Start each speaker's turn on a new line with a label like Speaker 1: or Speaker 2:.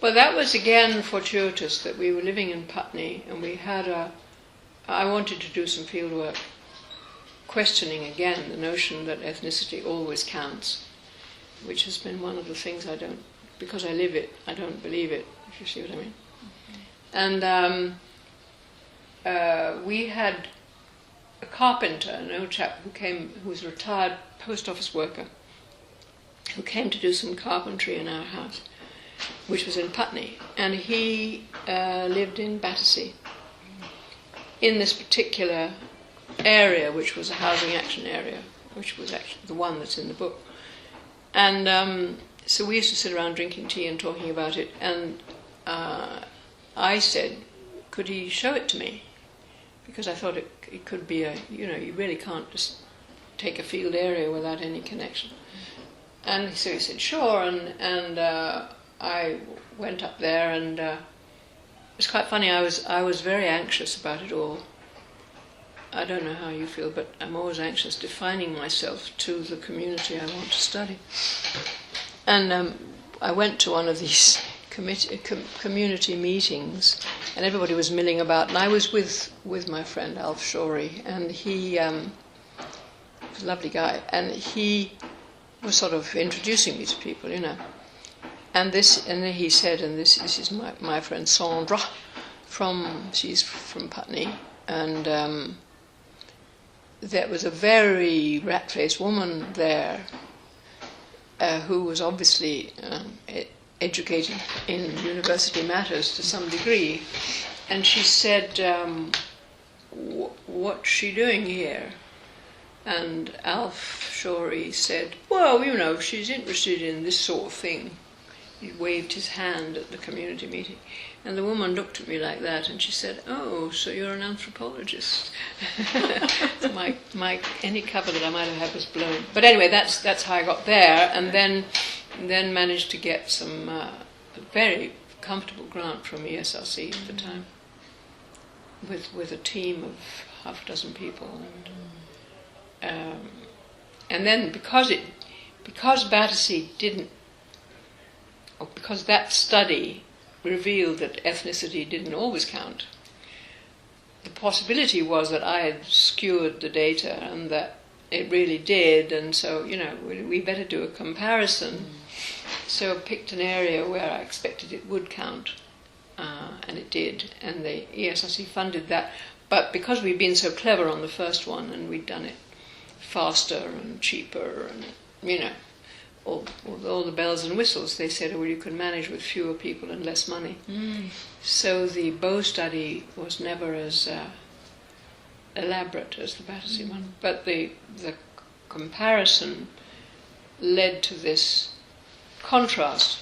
Speaker 1: Well, that was again fortuitous that we were living in Putney and we had I wanted to do some field work questioning again the notion that ethnicity always counts, which has been one of the things because I live it, I don't believe it, if you see what I mean. And we had a carpenter, an old chap who was a retired post office worker, who came to do some carpentry in our house, which was in Putney, and he lived in Battersea, in this particular area, which was a housing action area, which was actually the one that's in the book. And so we used to sit around drinking tea and talking about it, and I said, could he show it to me? Because I thought it could be you really can't just take a field area without any connection. And so he said, sure, and I went up there, and it was quite funny. I was very anxious about it all. I don't know how you feel, but I'm always anxious defining myself to the community I want to study. And I went to one of these community meetings, and everybody was milling about, and I was with my friend Alf Shorey, and he was a lovely guy, and he was sort of introducing me to people, And then he said, and this is my friend Sandra, she's from Putney, and there was a very rat-faced woman there who was obviously educated in university matters to some degree, and she said, what's she doing here? And Alf Shorey said, well, she's interested in this sort of thing. He waved his hand at the community meeting. And the woman looked at me like that, and she said, oh, so you're an anthropologist. So any cover that I might have had was blown. But anyway, that's how I got there, and then managed to get some very comfortable grant from ESRC at the time, with a team of half a dozen people. And then because Battersea because that study revealed that ethnicity didn't always count, the possibility was that I had skewed the data and that it really did, and so, we better do a comparison. So I picked an area where I expected it would count, and it did, and the ESRC funded that. But because we'd been so clever on the first one, and we'd done it faster and cheaper, and, all the bells and whistles, they said, well, you can manage with fewer people and less money. So the Bow study was never as elaborate as the Battersea one, but the comparison led to this contrast